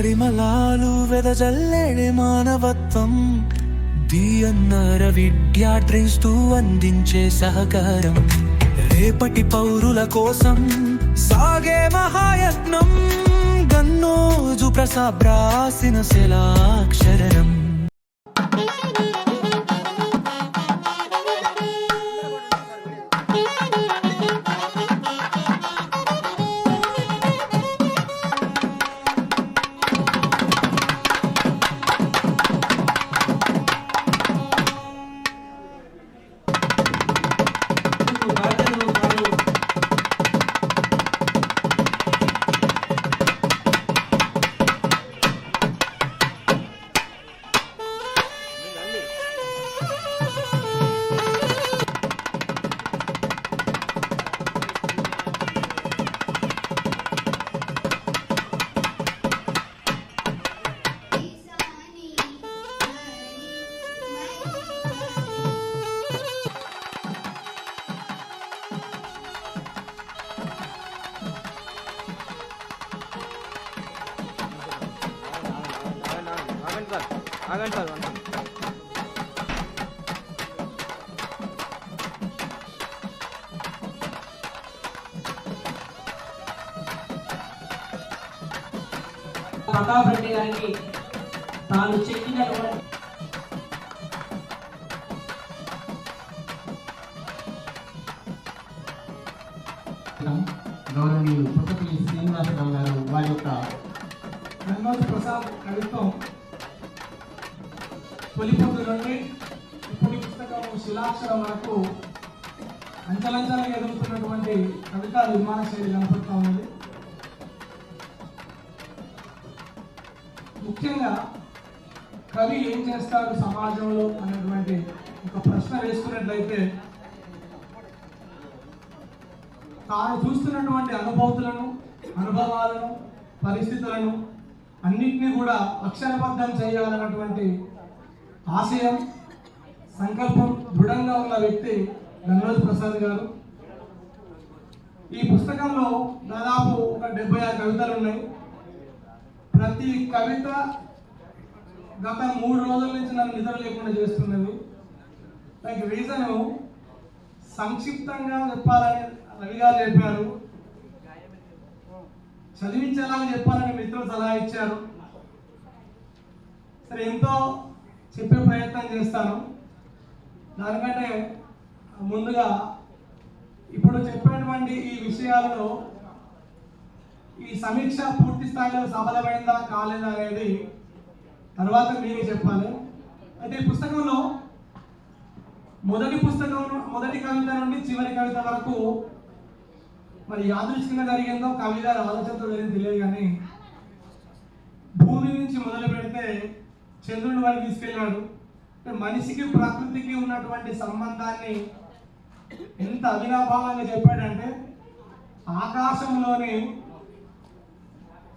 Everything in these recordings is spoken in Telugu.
పరిమళాలు వెదజల్లేడే మానవత్వం. డిఎన్ఆర్ విద్యార్థిస్తూ అందించే సహకారం. రేపటి పౌరుల కోసం సాగే మహాయత్నం. గన్నోజు ప్రసాద్ రాసిన శిలాక్షరం. ప్రతాప్ రెడ్డి గారికి తాను చెక్కినటువంటి గౌరవనీయులు పుట్టపల్లి శ్రీనివాసరావు గారు వారి యొక్క గన్నోజు ప్రసాద్ కవిత్వం తొలిపొద్దు నుండి ఇప్పుడు పుస్తకం శిలాక్షరం వరకు అంచలంచలుగా ఎదుగుతున్నటువంటి కవితా నిర్మాణ శైలి కనపడుతూ ఉన్నది. ముఖ్యంగా కవి ఏం చేస్తాడు సమాజంలో అనేటువంటి ఒక ప్రశ్న వేసుకున్నట్లయితే తాను చూస్తున్నటువంటి అనుభవాలను పరిస్థితులను అన్నింటినీ కూడా అక్షరబద్ధం చేయాలన్నటువంటి ఆశయం సంకల్పం దృఢంగా ఉన్న వ్యక్తి గన్నోజు ప్రసాద్ గారు. ఈ పుస్తకంలో దాదాపు ఒక 76 కవితలు ఉన్నాయి. ప్రతి కవిత గత 3 రోజుల నుంచి నన్ను నిద్ర లేకుండా చేస్తున్నది. దానికి రీజను సంక్షిప్తంగా చెప్పాలని రవి గారు చెప్పారు, చదివించేలాగా చెప్పాలని మిత్రులు సలహా ఇచ్చారు. సరే ఎంతో చెప్పే ప్రయత్నం చేస్తాను. దానికంటే ముందుగా ఇప్పుడు చెప్పేటువంటి ఈ విషయాలలో ఈ సమీక్ష పూర్తి స్థాయిలో సఫలమైందా కాలేదా అనేది తర్వాత మీరే చెప్పాలి. అయితే ఈ పుస్తకంలో మొదటి కవిత నుండి చివరి కవిత వరకు మరి యాదృచ్ఛికంగా జరిగిందో కవిత ఆలోచనతో జరిగింది తెలియదు, కానీ భూమి నుంచి మొదలు పెడితే చంద్రుడి వరకు తీసుకెళ్ళాడు. మనిషికి ప్రకృతికి ఉన్నటువంటి సంబంధాన్ని ఎంత అవినాభావంగా చెప్పాడంటే ఆకాశంలోని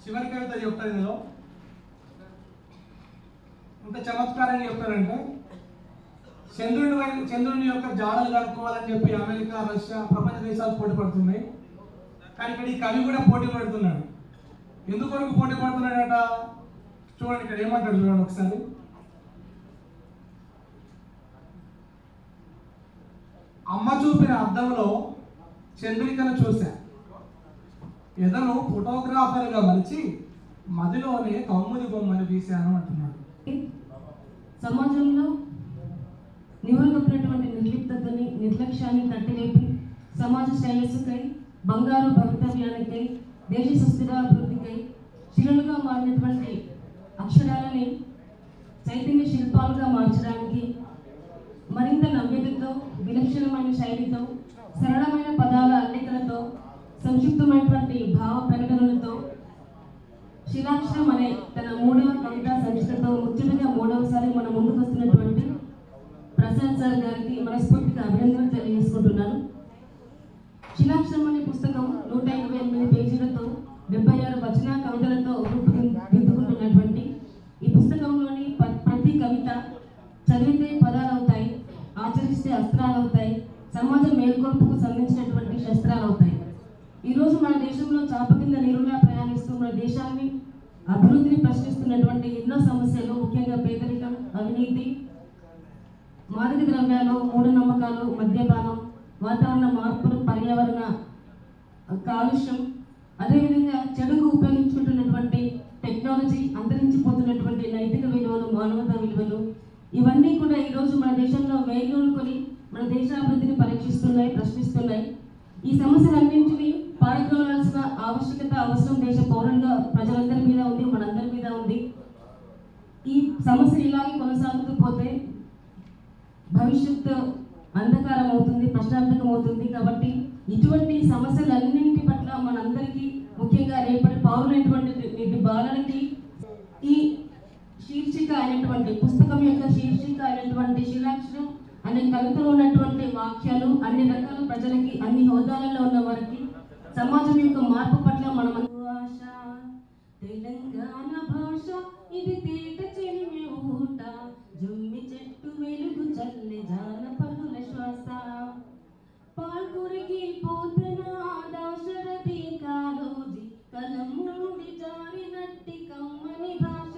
చివరి కవిత చెప్తారు. ఇందులో ఎంత చమత్కారంగా చెప్తారంటే చంద్రుని యొక్క జాడలు కనుక్కోవాలని చెప్పి అమెరికా, రష్యా, ప్రపంచ దేశాలు పోటీ పడుతున్నాయి. కానీ ఇక్కడ ఈ కవి కూడా పోటీ పడుతున్నాడు. ఎందుకొరకు పోటీ పడుతున్నాడట చూడండి, ఇక్కడ ఏమంటాడు చూడండి ఒకసారి. అమ్మ చూపిన అద్దంలో చంద్రికను చూశా, ఎదను ఫోటోగ్రాఫర్గా మలిచి మదిలోనే కౌముది బొమ్మను తీశాను అంటున్నాడు. సమాజంలో నివృగమైనటువంటి నిర్లిప్తతని, నిర్లక్ష్యాన్ని తట్టిలేపి సమాజ శ్రేయస్సుకై, బంగారు భవితవ్యానికై, దేశ సుస్థిరాభివృద్ధికై శిలలుగా మారినటువంటి అక్షరాలని చైతన్య శిల్పాలుగా మార్చడానికి మరింత నవ్యతతో, విలక్షణమైన శైలితో, సరళమైన పదాల అల్లికలతో, సంక్షిప్తమైనటువంటి భావ ప్రకటనలతో శిలాక్షరం అనే తన 3వ కవితా సంచికతో ముచ్చటగా 3వసారి మన ముందుకు వస్తున్నటువంటి ప్రసాద్ సార్ గారికి మనస్ఫూర్తిగా అభినందనలు తెలియజేసుకుంటున్నాను. శిలాక్షరం అనే పుస్తకం 128 పేజీలతో 76 వచన కవితలతో రూపుదిద్దుకుంటున్నటువంటి ఈ పుస్తకంలోని ప్రతి కవిత చదివితే పదాలు అవుతాయి, ఆచరిస్తే అస్త్రాలు అవుతాయి, సమాజ మేల్కొల్పుకు సంబంధించినటువంటి శస్త్రాలు అవుతాయి. ఈరోజు మన దేశంలో చాప కింద నీరులా ప్రయాణిస్తూ మన దేశాన్ని అభివృద్ధిని ప్రశ్నిస్తున్నటువంటి ఎన్నో సమస్యలు, ముఖ్యంగా పేదరికం, అవినీతి, మాదక ద్రవ్యాలు, మూఢనమ్మకాలు, మద్యపానం, వాతావరణ మార్పులు, పర్యావరణ కాలుష్యం, అదేవిధంగా చెడుకు ఉపయోగించుకుంటున్నటువంటి టెక్నాలజీ, అంతరించిపోతున్నటువంటి నైతిక విలువలు, మానవతా విలువలు, ఇవన్నీ కూడా ఈరోజు మన దేశంలో వేళ్ళూనుకొని మన దేశాభివృద్ధిని పరీక్షిస్తున్నాయి, ప్రశ్నిస్తున్నాయి. ఈ సమస్యలన్నింటినీ పారద్రోలాల్సిన ఆవశ్యకత, అవసరం దేశ పౌరులుగా ప్రజలందరి మీద ఉంది, మనందరి మీద ఉంది. ఈ సమస్యలు ఇలాగే కొనసాగుతూ పోతే భవిష్యత్తు అంధకారం అవుతుంది, ప్రశ్నార్థకం అవుతుంది. కాబట్టి ఇటువంటి సమస్యలన్నింటి పట్ల మనందరికీ, ముఖ్యంగా రేపటి పౌరులైనటువంటి బాలలకి ఈ శీర్షిక అయినటువంటి పుస్తకం యొక్క శీర్షిక అయినటువంటి శిలాక్షరం అనే కవితలో ఉన్నటువంటి వాక్యాలు అన్ని రకాల ప్రజలకి, అన్ని హోదాలలో ఉన్న వారికి, సమాజం యొక్క మార్పు పట్ల మనం ఆశ. తెలంగాణ భాష ఇది తేట చెలిమి ఊట, జుమ్మి చెట్టు వెలుగు చల్లె జానపదుల శ్వాస, పాల్కురికి పోతన దాశరథి కాలోజీ కలం నుండి జారినట్టి కమ్మని భాష,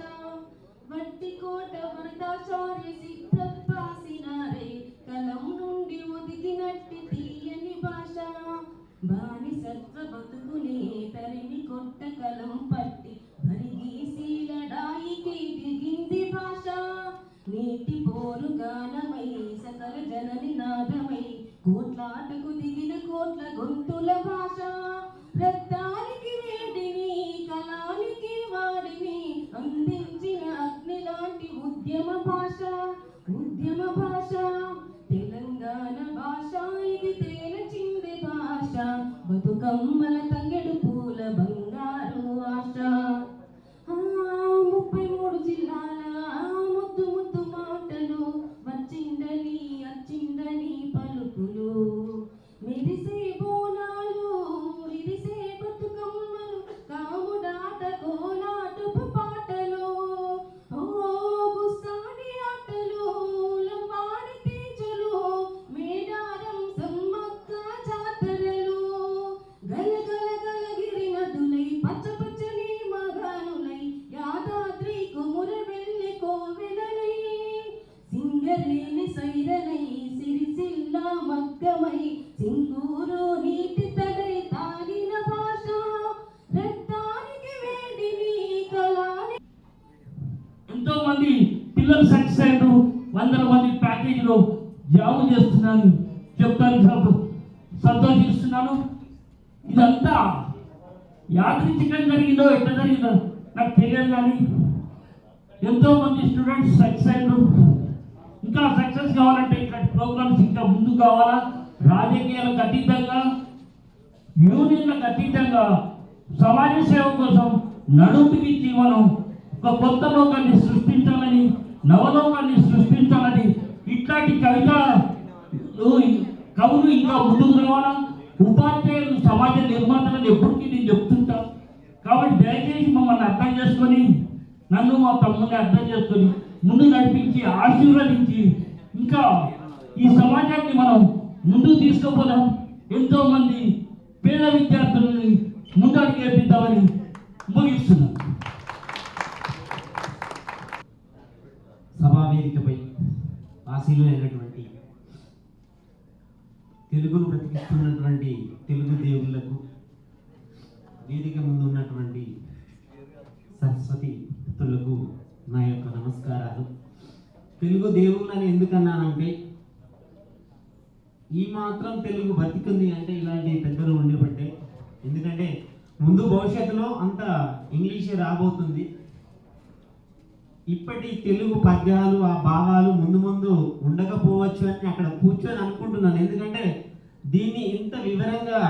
వట్టి కోట వరదాచార్య సిద్ధపాసినారే కలం నుండి ఒదిగినట్టి తీయని భాష, బానిసత్వ బతుకునే తరిమి కొట్ట కలం పట్టి భరిగీసి లడాయికి దిగింది భాష, నీటి పోరు గానమై సకల జనని నాదమై కోట్లాటకు దిగిన కోట్ల గొంతుల భాష, రక్తానికి వేడిని కళానికి వాడిని అందించిన అగ్ని లాంటి ఉద్యమ భాష, ఉద్యమ భాష. తెలంగాణ భాష ఇది తేలచింది భాష, బతుకమ్మల తంగెడు పూల బంగారు ఆశ. 33 జిల్లాల ముద్దు ముద్దు మాటలు, వచ్చిందని అచ్చిందని పలుకులు, మెరిసే బోనాలు ఇరిసే బతుకమ్మలు, కాముడాట కోలాటపు పాటలు, గుస్సాడి ఆటలు, లంబాడి తీజలు, మేడారం సమ్మక్క జాతరలు, గలగల గలగిరి నదులై పచ్చ పచ్చని మగానులై, యాదాద్రి కొముర వెళ్ళి కోవెలలై, సింగరేణి సైరనై సిరిసిల్ల మగ్గమై, సింగూరు నీటి తడై తాగిన భాష, రక్తానికి వేడిని కళాని. ఎంతో మంది పిల్లలు సక్సెస్ అయ్యారు, 100 మంది ప్యాకేజీలో జాబ్ చేస్తున్నాను చెప్తాను, సంతోషిస్తున్నాను. ఇదంతా యాదృచ్ఛికంగా జరిగిందో ఎట్లా జరిగిందో నాకు తెలియదు, కానీ ఎంతో మంది స్టూడెంట్స్ సక్సెస్ అయ్యారు. ఇంకా సక్సెస్ కావాలంటే ఇట్లాంటి ప్రోగ్రామ్స్ ఇంకా ముందు కావాలా, రాజకీయాలకు అతీతంగా, యూనియన్లకు అతీతంగా సమాజ సేవ కోసం నడుపుకి మనం ఒక కొత్త లోకాన్ని సృష్టించాలని, నవలోకాన్ని సృష్టించాలని, ఇట్లాంటి కవులు ఇంకా ముందుకు రావాలా, ఉపాధ్యాయులు సమాజ నిర్మాతలను ఎప్పటికీ నేను చెప్తుంటా. కాబట్టి దయచేసి మమ్మల్ని అర్థం చేసుకొని, నన్ను మా తమ్ముడిని అర్థం చేసుకొని ముందు నడిపించి ఆశీర్వదించి ఇంకా ఈ సమాజాన్ని మనం ముందుకు తీసుకుపోదాం. ఎంతో మంది పేద విద్యార్థులని ముందడుగు వేపిద్దామని ముగిస్తున్నాం. సభా వేదికపై ఆశీనులైనటువంటి తెలుగును బ్రతికిస్తున్నటువంటి తెలుగు దేవుళ్లకు, వేదిక ముందు ఉన్నటువంటి సరస్వతి భక్తులకు నా యొక్క నమస్కారాలు. తెలుగు దేవుళ్ళని ఎందుకన్నానంటే, ఈ మాత్రం తెలుగు బతికుంది అంటే ఇలాంటి పెద్దలు ఉండేబట్టే. ఎందుకంటే ముందు భవిష్యత్తులో అంత ఇంగ్లీషే రాబోతుంది. ఇప్పటి తెలుగు పద్యాలు, ఆ భావాలు ముందు ముందు ఉండకపోవచ్చు అని అక్కడ కూర్చొని అనుకుంటున్నాను. ఎందుకంటే దీన్ని ఇంత వివరంగా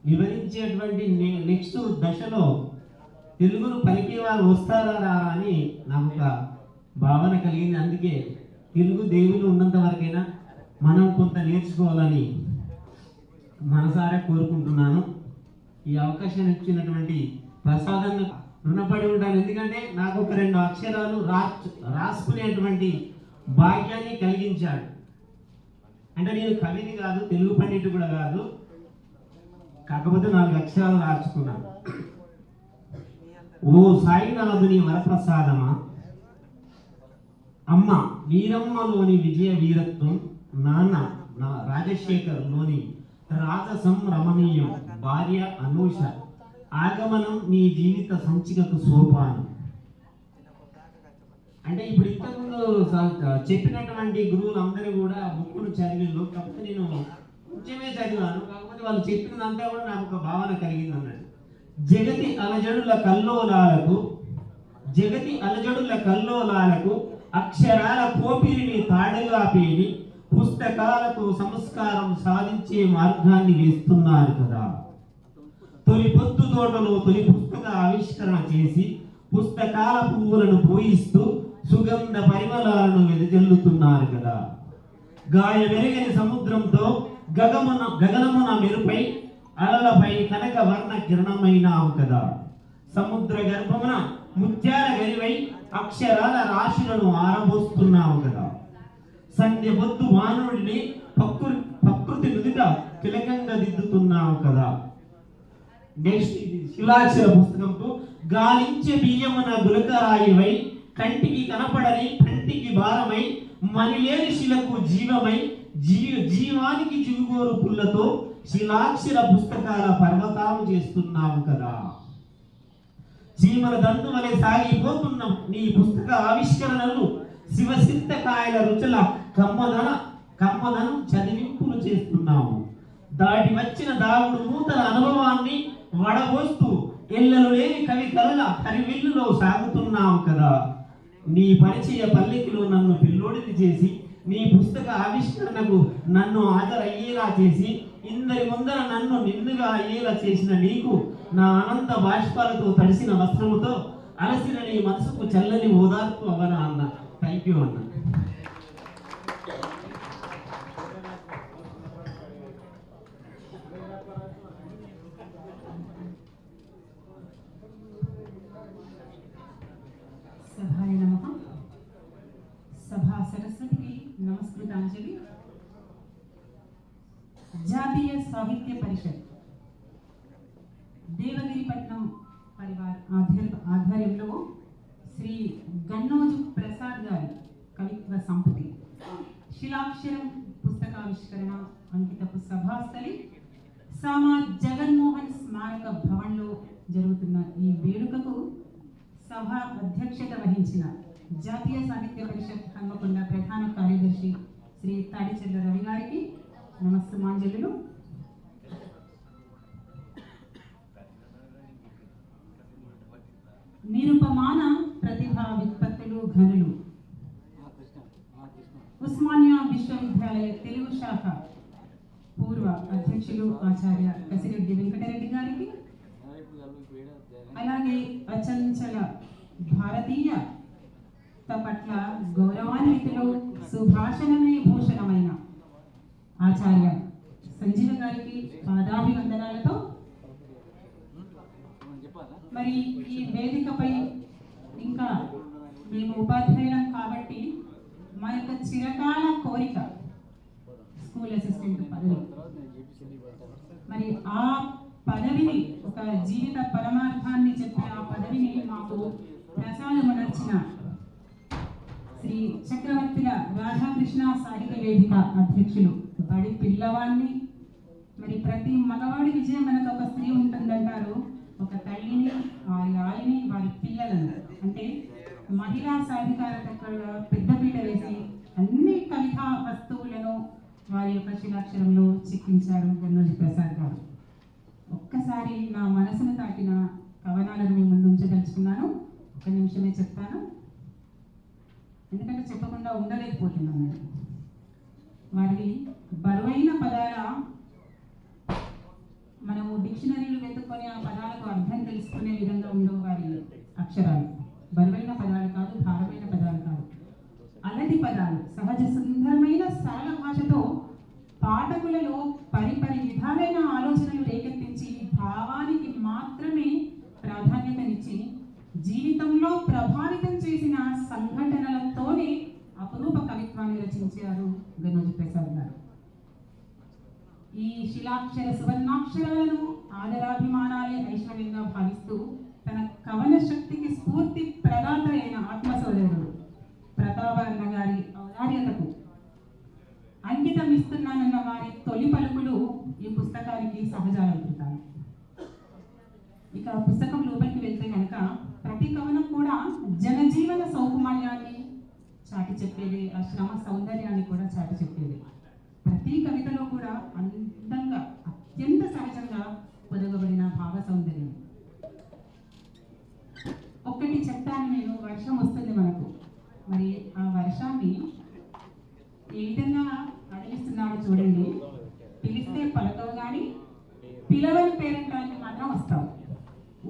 వివరించేటువంటి నెక్స్ట్ దశలో తెలుగును పలికే వారు వస్తారా రారా అని నాకు ఒక భావన కలిగింది. అందుకే తెలుగు దేవులు ఉన్నంత వరకైనా మనం కొంత నేర్చుకోవాలని మనసారా కోరుకుంటున్నాను. ఈ అవకాశం ఇచ్చినటువంటి ప్రసాదాన్ని రుణపడి ఉంటాను. ఎందుకంటే నాకు ఒక 2 అక్షరాలు రాసుకునేటువంటి భాగ్యాన్ని కలిగించాడు. అంటే నేను కవిని కాదు, తెలుగు పండితుడు కూడా కాదు, కాకపోతే 4 అక్షరాలు రాసుకున్నాను. ఓ సాయినాథుని వరప్రసాదమా, అమ్మ వీరమ్మలోని విజయ వీరత్వం, నాన్న నా రాజశేఖర్లోని రాజసం రమణీయం, భార్య అనూష ఆగమనం నీ జీవిత సంచికకు సోపానం. అంటే ఇప్పుడు ఇంతకుముందు చెప్పినటువంటి గురువులందరూ కూడా బుక్కును చదివిండు, కాకపోతే నేను కొంచెమే చదివాను, కాకపోతే వాళ్ళు చెప్పినదంతా కూడా నాకు ఒక భావన కలిగింది అన్నట్టు. జగతి అలజడుల కల్లోలాలకు అక్షరాల కోపిరిని తాడుగా పేని పుస్తకాలతో సంస్కారం సాధించే మార్గాన్ని వేస్తున్నారు కదా. తొలి పొద్దు తోటలో తొలి పుస్తక ఆవిష్కరణ చేసి పుస్తకాల పువ్వులను పూయిస్తూ సుగంధ పరిమళాలను వెదజల్లుతున్నారు కదా. గాయమెరగని సముద్రంతో గగనమున మెరుపై అలలపై కనక వర్ణ కిరణమైనావు కదా. సముద్ర గర్భమున ముత్యాల గరివై అక్షరాల రాశులను ఆరబోస్తున్నావు కదా. సంధ్య బొద్దు మానవుడిని ప్రకృతి నుదుట తిలకంగా దిద్దుతున్నావు కదా. నెక్స్ట్ శిలాక్షర పుస్తకంతో గాలించే బియ్యమున గులకరాయివై కంటికి కనపడని కంటికి భారమై మనిలేని శిలకు జీవమై జీవానికి చిగుగోరు పుల్లతో శిలాక్షర పుస్తకాల పర్వతాలు చేస్తున్నావు కదా. చీమల దండు వలె సాగిపోతున్న నీ పుస్తక ఆవిష్కరణలు శివసిద్ధకాయల రుచుల కమ్మదనం చదివింపులు చేస్తున్నావు. దాటి వచ్చిన దాగుడు మూతల అనుభవాన్ని వడబోస్తూ ఎల్లలు లేని కవి కలల హరివిల్లులో సాగుతున్నావు కదా. నీ పరిచయ పల్లెకిలో నన్ను పిల్లోడిని చేసి నీ పుస్తక ఆవిష్కరణకు నన్ను హాజరయ్యేలా చేసి ఇందరి ముందర నన్ను నిన్నుగా అయ్యేలా చేసిన నీకు నా అనంత బాష్పాలతో తడిసిన వస్త్రముతో అలసిన నీ మనసుకు చల్లని ఓదార్పు అవనా అన్న. థ్యాంక్ యూ అన్న. సభాయ నమః. సభా సరస్వతికి నమస్కృతాంజలి. జాతీయ సాహిత్య పరిషత్ దేవగిరిపట్నం పరివార్ ఆధ్వర్యంలో శ్రీ గన్నోజు ప్రసాద్ గారి కవిత్వ సంపుటి శిలాక్షరం పుస్తకావిష్కరణ అంకితపు సభాస్థలి సామా జగన్మోహన్ స్మారక భవన్లో జరుగుతున్న ఈ వేడుకకు సభ అధ్యక్షత వహించిన జాతీయ సాహిత్య పరిషత్ హన్మకొండ ప్రధాన కార్యదర్శి శ్రీ తాడిచెల్ల రవి గారికి నమస్సుమాంజలులు. నిరుపమాన ప్రతిభా విత్పత్తులు ఘనులు ఉస్మానియా విశ్వవిద్యాలయ తెలుగు శాఖ పూర్వ అధ్యక్షులు ఆచార్య కసిరెడ్డి వెంకటరెడ్డి గారికి, అలాగే అచంచల భారతీయ పట్ల గౌరవాన్వితులు సుభాషణమే భూషణమైన ఆచార్య సంజీవ గారికి పాదాభివందనాలతో మరి ఈ వేదికపై ఇంకా మేము ఉపాధ్యాయులం కాబట్టి మా యొక్క చిరకాల కోరిక స్కూల్ అసిస్టెంట్ పదవి, మరి ఆ పదవిని ఒక జీవిత పరమార్థాన్ని చెప్పే ఆ పదవిని మాకు ప్రసాదమునర్చిన శ్రీ చక్రవర్తుల రాధాకృష్ణ సాహిత్య వేదిక అధ్యక్షులు బడి పిల్లవాడిని, మరి ప్రతి మగవాడి విజయం మనకు ఒక స్త్రీ ఉంటుందంటారు, ఒక తల్లిని వారి ఆలిని వారి పిల్లలను అంటే మహిళా సాధికారత పెద్దపీట వేసి అన్ని కవితా వస్తువులను వారి యొక్క శిలాక్షరంలో చిక్కించారు గన్నోజు ప్రసాద్ గారు. ఒక్కసారి నా మనసును తాకిన కవనాలను మీ ముందు ఉంచదలుచుకున్నాను. ఒక నిమిషమే చెప్తాను, ఎందుకంటే చెప్పకుండా ఉండలేకపోతున్నాను నేను. వారి బరువైన పదాల మనము డిక్షనరీలు వెతుక్కొని ఆ పదాలకు అర్థం తెలుసుకునే విధంగా ఉండవు వారి అక్షరాలు. బరువైన పదాలు కాదు, భారమైన పదాలు కాదు, అలటి పదాలు, సహజ సుందరమైన సరళ భాషతో పాఠకులలో పరిపరి విధాలైన ఆలోచనలు రేకెత్తించి భావానికి మాత్రమే ప్రాధాన్యతనిచ్చి జీవితంలో ప్రభావితం చేసిన సంఘటనలతోనే అపురూప కవిత్వాన్ని రచించారు గన్నోజు ప్రసాద్ గారు. ఈ శిలాక్షర సువర్ణాక్షరాలను ఆదరాభిమానాలే ఐశ్వర్యంగా భావిస్తూ తన కవన శక్తికి స్ఫూర్తి ప్రదాత అయిన ఆత్మసోదరుడు ప్రతాపన్న గారి ఔదార్యతకు అంకితం ఇస్తున్నానన్న వారి తొలి పలుకులు ఈ పుస్తకానికి సహజాలంటుతాను. ఇక పుస్తకం లోపలికి వెళ్తే కనుక ప్రతి కవనం కూడా జనజీవన సౌకుమార్యాన్ని చాటి చెప్పేది, ఆ శ్రమ సౌందర్యాన్ని కూడా చాటి చెప్పేది. ప్రతి కవితలో కూడా అందంగా అత్యంత సహజంగా పొదగబడిన భావ సౌందర్యం. ఒక్కటి చెప్తాను నేను, వర్షం వస్తుంది మనకు. మరి ఆ వర్షాన్ని ఏ విధంగా అడిగిస్తున్నాడు చూడండి. పిలిస్తే పలకవు కానీ పిలవని పేరెంటానికి మాత్రం వస్తావు.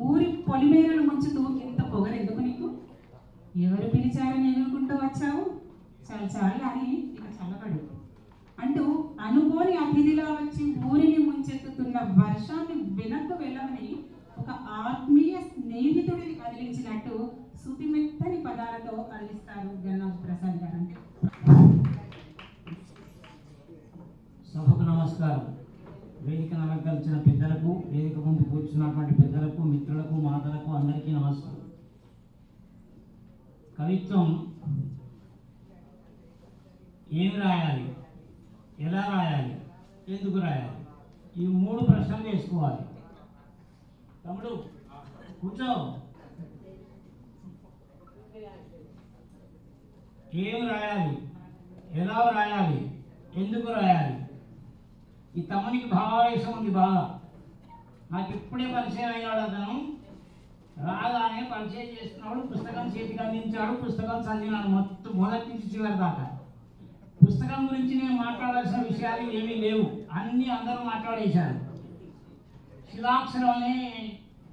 ఊరి పొలిమేరలు ముంచుతూ ఇంత పొగరెందుకు నీకు? ఎవరు పిలిచారని ఎదుర్కొంటూ వచ్చావు? చాలా చాలా అని ఇక చల్లబడు అంటూ అనుకోని అతిథిలా వచ్చి ఊరిని ముంచెత్తుతున్న వర్షాన్ని వెనక్కు వెళ్ళమని ఒక ఆత్మీయ స్నేహితుడిని కదిలించినట్టు సుతిమెత్తని పదాలతో కదిలిస్తారు గన్నాజ్ ప్రసాద్ గారు. అంటే సభకు నమస్కారం. వేదిక అలంకరించిన పెద్దలకు, వేదిక ముందు కూర్చున్నటువంటి పెద్దలకు, మిత్రులకు, మాతలకు అందరికీ నమస్కారం. కవిత్వం ఏం రాయాలి, ఎలా రాయాలి, ఎందుకు రాయాలి, ఈ 3 ప్రశ్నలు వేసుకోవాలి. తమ్ముడు కూర్చో. ఏం రాయాలి, ఎలా రాయాలి, ఎందుకు రాయాలి? ఈ తమ్మునికి భావావేశం ఉంది బాగా. నాకు ఇప్పుడే పరిచయం అయినాడు అతను. రాగానే పరిచయం చేస్తున్నాడు, పుస్తకం చేతికి అందించాడు, పుస్తకం చదివినాడు మొదటి నుంచి చివరి దాకా. పుస్తకం గురించి నేను మాట్లాడాల్సిన విషయాలు ఏమీ లేవు, అన్నీ అందరూ మాట్లాడేశారు. శిలాక్షరం అనే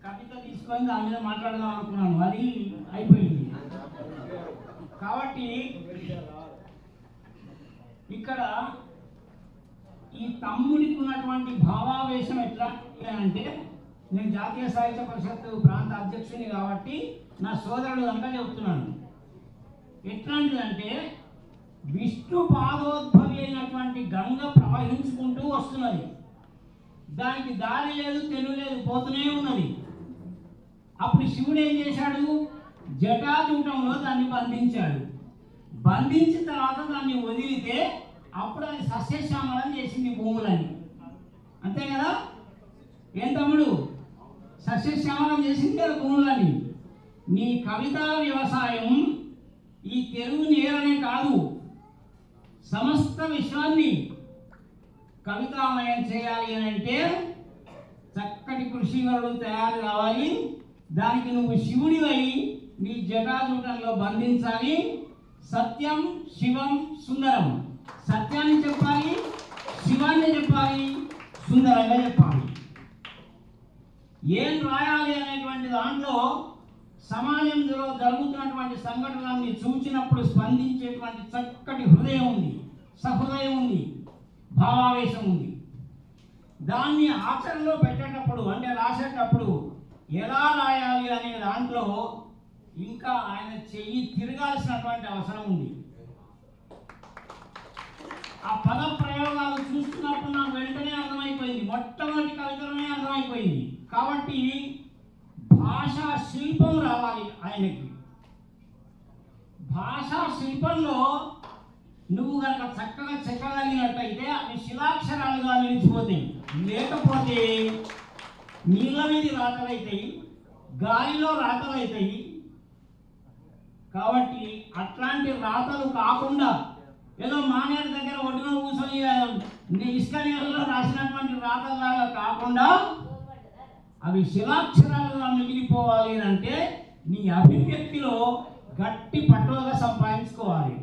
కవిత తీసుకొని దాని మీద మాట్లాడదాం అనుకున్నాను, అది అయిపోయింది. కాబట్టి ఇక్కడ ఈ తమ్ముడికి ఉన్నటువంటి భావావేశం ఎట్లా అంటే, నేను జాతీయ సాహిత్య పరిషత్ ప్రాంత అధ్యక్షుని కాబట్టి నా సోదరుడు కనుక చెప్తున్నాను. ఎట్లాంటిదంటే, విష్ణు పాదోద్భవి అయినటువంటి గంగ ప్రవహించుకుంటూ వస్తున్నది. దానికి దారి లేదు, తెలు లేదు, పోతూనే ఉన్నది. అప్పుడు శివుడు ఏం చేశాడు? జటాజూటంలో దాన్ని బంధించాడు. బంధించిన తర్వాత దాన్ని వదిలితే అప్పుడు అది సస్యశ్యామలం చేసింది భూములని. అంతే కదా? ఏం తమ్ముడు? సస్యశ్యామలం చేసింది కదా భూములని. నీ కవితా వ్యవసాయం ఈ తెలుగు నేరనే కాదు, సమస్త విశ్వాన్ని కవితామయం చేయాలి అని అంటే చక్కటి కృషివరుడు తయారు కావాలి. దానికి నువ్వు శివుడివై నీ జటాజూటంలో బంధించాలి. సత్యం, శివం, సుందరం. సత్యాన్ని చెప్పాలి, శివాన్ని చెప్పాలి, సుందరంగా చెప్పాలి. ఏం రాయాలి అనేటువంటి దాంట్లో సమాజంలో జరుగుతున్నటువంటి సంఘటనలన్నీ చూసినప్పుడు స్పందించేటువంటి చక్కటి హృదయం ఉంది, సహృదయం ఉంది, భావావేశం ఉంది. దాన్ని ఆచరణలో పెట్టేటప్పుడు, అంటే రాసేటప్పుడు ఎలా రాయాలి అనే దాంట్లో ఇంకా ఆయన చెయ్యి తిరగాల్సినటువంటి అవసరం ఉంది. ఆ పద ప్రయోగాలు చూస్తున్నప్పుడు నాకు వెంటనే అర్థమైపోయింది, మొట్టమొదటి కవితలోనే అర్థమైపోయింది. కాబట్టి భాషా శిల్పం రావాలి ఆయనకి. భాషా శిల్పంలో నువ్వు కనుక చక్కగా చెక్కగలిగినట్టయితే అవి శిలాక్షరాలుగా నిలిచిపోతాయి. లేకపోతే నీళ్ళ మీద రాతలైతాయి, గాలిలో రాతలైతాయి. కాబట్టి అట్లాంటి రాతలు కాకుండా ఏదో మానేరు దగ్గర ఒడ్డున కూర్చొని ఇసుక నీళ్ళలో రాసినటువంటి రాతలాగా కాకుండా అవి శిలాక్షరాలుగా మిగిలిపోవాలి అంటే నీ అభివ్యక్తిలో గట్టి పట్టుదల సంపాదించుకోవాలి.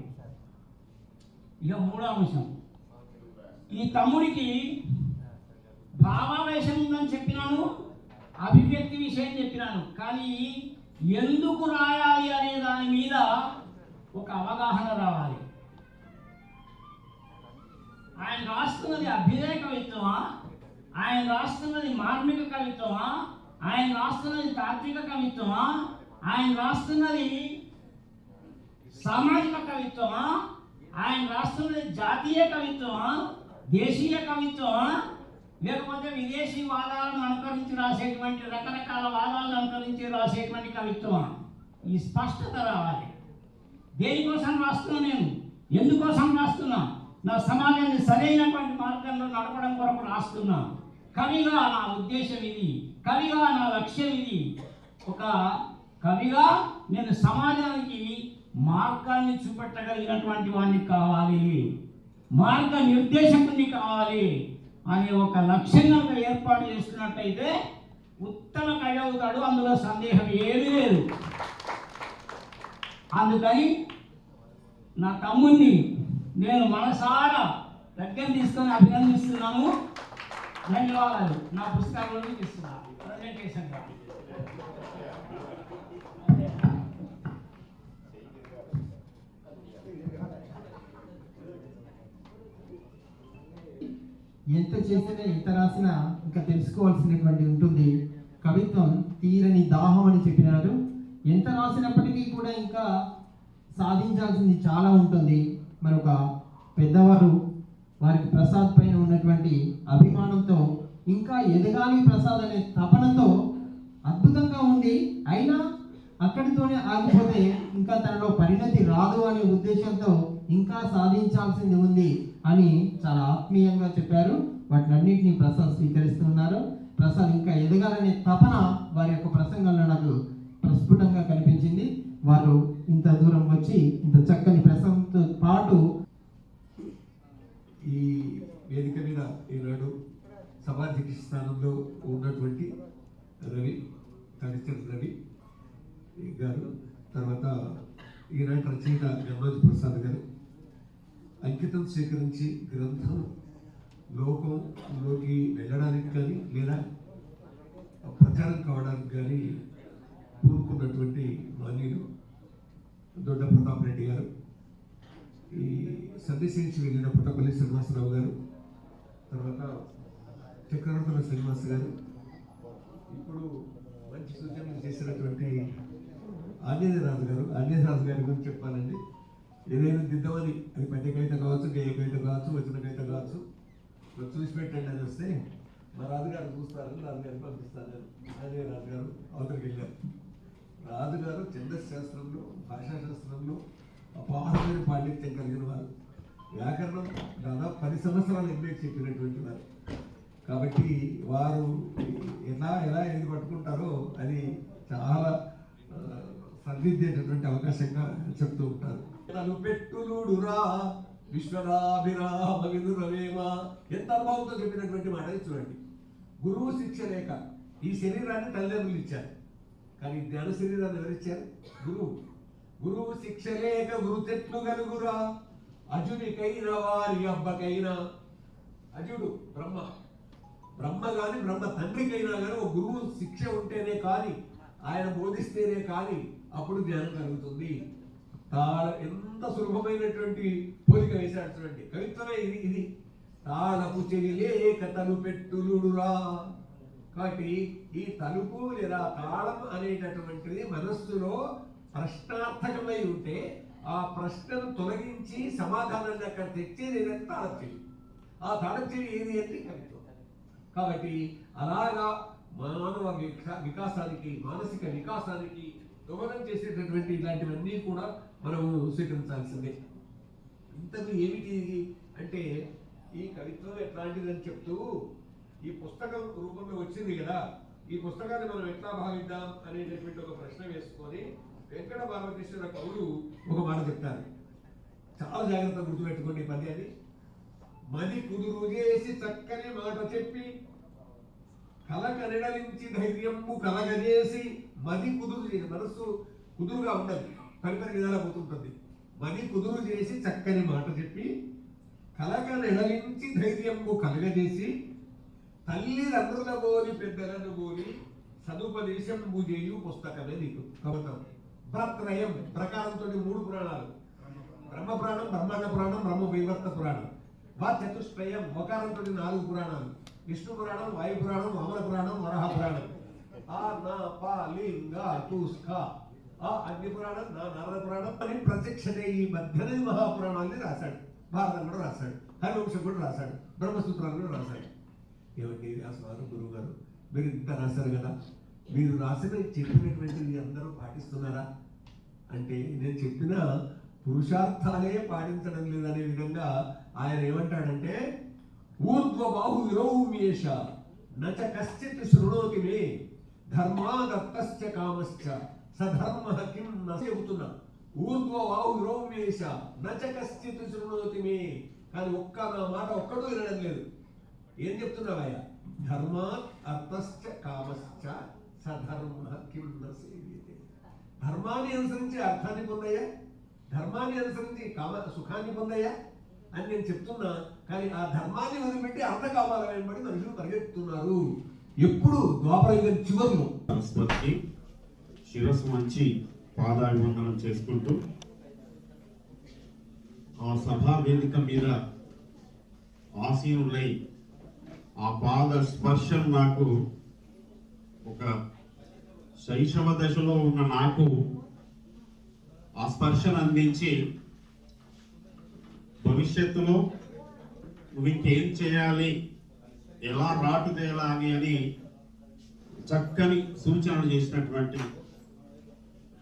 ఇక 3వ అంశం, ఈ తమ్ముడికి భావావేశం ఉందని చెప్పినాను, అభివ్యక్తి విషయం చెప్పినాను. కానీ ఎందుకు రాయాలి అనే దాని మీద ఒక అవగాహన రావాలి. ఆయన రాస్తున్నది అభ్యుదయ కవిత్వమా, ఆయన రాస్తున్నది మార్మిక కవిత్వమా, ఆయన రాస్తున్నది తాత్విక కవిత్వమా, ఆయన రాస్తున్నది సామాజిక కవిత్వమా, ఆయన రాస్తున్నది జాతీయ కవిత్వమా, దేశీయ కవిత్వమా, లేకపోతే విదేశీ వాదాలను అనుకరించి రాసేటువంటి రకరకాల వాదాలను అనుకరించి రాసేటువంటి కవిత్వం. ఈ స్పష్టత రావాలి. దేనికోసం రాస్తున్నా, నేను ఎందుకోసం రాస్తున్నా, నా సమాజాన్ని సరైనటువంటి మార్గంలో నడపడం కొరకు రాస్తున్నా. కవిగా నా ఉద్దేశం ఇది, కవిగా నా లక్ష్యం ఇది. ఒక కవిగా నేను సమాజానికి మార్గాన్ని చూపెట్టగలిగినటువంటి వాడిని కావాలి, మార్గ నిర్దేశకుని కావాలి అనే ఒక లక్ష్యం కనుక ఏర్పాటు చేసుకున్నట్టయితే ఉత్తమ కవి అవుతాడు. అందులో సందేహం ఏమీ లేదు. అందుకని నా తమ్ముడిని నేను మనసారా దగ్గర తీసుకొని అభినందిస్తున్నాను. ధన్యవాదాలు. నా పుస్తకాలను తీసుకున్నాను ప్రజెంటేషన్. ఎంత చేసినా ఎంత రాసినా ఇంకా తెలుసుకోవాల్సినటువంటి ఉంటుంది. కవిత్వం తీరని దాహం అని చెప్పినారు. ఎంత రాసినప్పటికీ కూడా ఇంకా సాధించాల్సింది చాలా ఉంటుంది. మరొక పెద్దవారు వారికి ప్రసాద్ పైన ఉన్నటువంటి అభిమానంతో ఇంకా ఎదగాలి ప్రసాద్ అనే తపనతో అద్భుతంగా ఉంది. అయినా అక్కడితోనే ఆగిపోతే ఇంకా తనలో పరిణతి రాదు అనే ఉద్దేశంతో ఇంకా సాధించాల్సింది ఉంది అని చాలా ఆత్మీయంగా చెప్పారు. వాటినన్నింటినీ ప్రసాద్ స్వీకరిస్తున్నారు. ప్రసాద్ ఇంకా ఎదగాలనే తపన వారి యొక్క ప్రసంగంలో నాకు ప్రస్ఫుటంగా కనిపించింది. వారు ఇంత దూరం వచ్చి ఇంత చక్కని ప్రసంగంతో పాటు ఈ వేదిక మీద ఈనాడు సభాధ్యక్ష స్థానంలో ఉన్నటువంటి రవి తడిచంద్ర రవి గారు, తర్వాత ఈనాటి రచయిత గణరాజ్ ప్రసాద్ గారు అంకితం స్వీకరించి గ్రంథం లోకంలోకి వెళ్ళడానికి కానీ లేదా ప్రచారం కావడానికి కానీ పూనుకున్నటువంటి మాన్యులు దొడ్డ ప్రతాప్ రెడ్డి గారు, ఈ సందేశించి వెళ్ళిన పుట్టపల్లి శ్రీనివాసరావు గారు, తర్వాత చక్రవర్తుల శ్రీనివాస్ గారు, ఇప్పుడు మంచి సూచనలు చేసినటువంటి ఆంజనేయరాజు గారు. ఆంజనేయరాజు గారి గురించి చెప్పాలండి. ఏదైనా దిద్దామని, అది పద్య కవిత కావచ్చు, గేయ కవిత కావచ్చు, వచన కవిత కావచ్చు, చూసి పెట్టండి అని వస్తే మా రాజుగారు చూస్తారు, రాజుగారికి పంపిస్తారు. ఆంజనేయరాజు గారు అవతలికి వెళ్ళారు. రాజుగారు ఛందశాస్త్రంలో, భాషాశాస్త్రంలో అపారమైన పాండిత్యం కలిగిన వారు. వ్యాకరణం దాదాపు 10 సంవత్సరాలు ఎంఏ చెప్పినటువంటి వారు. కాబట్టి వారు ఎలా ఎలా ఏది పట్టుకుంటారో అది చాలా సరిదిద్దేటటువంటి అవకాశంగా చెప్తూ ఉంటారు. పెట్టులుడురా విశ్వరాభిరామ వినురవేమ, ఎంత అనుభవంతో చెప్పినటువంటి మాట చూడండి. గురువు శిక్ష లేక ఈ శరీరాన్ని తల్లిదండ్రులు ఇచ్చారు, కానీ జ్ఞాన శరీరాన్ని ఎవరిచ్చారు? గురువు. గురువు శిక్ష లేక గురు చెట్లు గలుగురా, అజునికైన వారి అబ్బకైనా. అజుడు బ్రహ్మ, బ్రహ్మ కానీ బ్రహ్మ తండ్రికైనా కానీ ఒక గురువు శిక్ష ఉంటేనే కానీ, ఆయన బోధిస్తేనే కానీ అప్పుడు జ్ఞానం కలుగుతుంది. ఎంత సులభమైనటువంటి పోలిక వేశాడు చూడండి. కవిత్వమే ఇది. తాళపు చెలిలేక తలుపెట్టులుడురా. కాబట్టి ఈ తలుపు లేదా తాళం అనేటటువంటిది మనస్సులో ప్రశ్నార్థకమై ఉంటే ఆ ప్రశ్నను తొలగించి సమాధానాన్ని అక్కడ తెచ్చేది ఏదంటే తాళం చెవి. ఆ తాళం చెవి ఏది అంటే కవిత్వం. కాబట్టి అలాగా మానవ వికాసానికి, మానసిక వికాసానికి దోహదం చేసేటటువంటి ఇలాంటివన్నీ కూడా మనము స్వీకరించాల్సిందే. ఇంతకు ఏమిటి అంటే ఈ కవిత్వం ఎట్లాంటిదని చెప్తూ ఈ పుస్తకం రూపంలో వచ్చింది కదా, ఈ పుస్తకాన్ని మనం ఎట్లా భావిద్దాం అనేటటువంటి ఒక ప్రశ్న వేసుకొని వెంకట బాలకృష్ణ కవులు ఒక మాట చెప్తారు. చాలా జాగ్రత్తగా గుర్తుపెట్టుకోండి ఈ పద్యాన్ని. మది కుదురు చేసి చక్కని మాట చెప్పి కలకనెడలించి ధైర్యము కలగజేసి. మది కుదురు చేసి, మనస్సు కుదురుగా ఉండదు, పరిపరి విధాలా పోతుంటుంది. మది కుదురు చేసి చక్కని మాట చెప్పి కలకనెడలించి ధైర్యము కలగజేసి. తల్లిదండ్రుల బోలి పెద్దలను బోలి సదుపదేశం చేయు పుస్తకమే నీకు కవితం. భ్రత్రయం ప్రకారంతో 3 పురాణాలు, బ్రహ్మ పురాణం, బ్రహ్మాండ పురాణం, బ్రహ్మ వైవర్త పురాణం. చతుష్టయం వకారంతో 4 పురాణాలు, విష్ణు పురాణం, వాయు పురాణం, వామన పురాణం, వరహ పురాణం. అగ్ని పురాణం, నారద పురాణం అని ప్రత్యక్షతే ఈ 18 మహాపురాణాన్ని రాశాడు. భారతం కూడా రాశాడు, హరివంశం కూడా రాశాడు, బ్రహ్మసూత్రాలు కూడా రాశాడు. ఏమండి వ్యాసవారు గురువు గారు, మీరు ఇంత రాశారు కదా, మీరు రాసిన చెప్పినటువంటివి అందరూ పాటిస్తున్నారా అంటే, నేను చెప్పిన పురుషార్థాలే పాటించడం లేదనే విధంగా ఆయన ఏమంటాడంటే, ఊర్ధ్వబాహు విరౌమ్యేష నచ కశ్చిత్ శృణోతి మే ధర్మాదత్తశ్చ కామశ్చ సధర్మ కిం న చెబుతున్నా. ఊర్ధ్వబాహు విరౌమ్యేష నచ కశ్చిత్ శృణోతి మే, కానీ ఒక్క నా మాట ఒక్కడూ వినడం లేదు. ఏం చెప్తున్నావయ్యా? ధర్మాత్ అర్థశ్చ కామశ్చ సధర్మ కిం న సేవ్యతే. ధర్మాన్ని అనుసరించి అర్థాన్ని పొందయ్యా, ధర్మాన్ని అనుసరించి సుఖాన్ని పొందయ్యా అని నేను చెప్తున్నా. కానీ ఆ ధర్మాన్ని వదిలిపెట్టి అర్థకామాల వెంబడి మనుషులు పరిగెత్తుతున్నారు. ఎప్పుడు ద్వాపరయుగం చివరిలో సరస్వతికి శిరస్సు మంచి పాదాభివందనం చేసుకుంటూ, ఆ సభా వేదిక మీద ఆసీనులై ఆ పాద స్పర్శం నాకు ఒక శైశవ దశలో ఉన్న నాకు ఆ స్పర్శను అందించి, భవిష్యత్తులో నువ్వు ఇంకేం చేయాలి, ఎలా రాటుదేలాలి అని చక్కని సూచనలు చేసినటువంటి,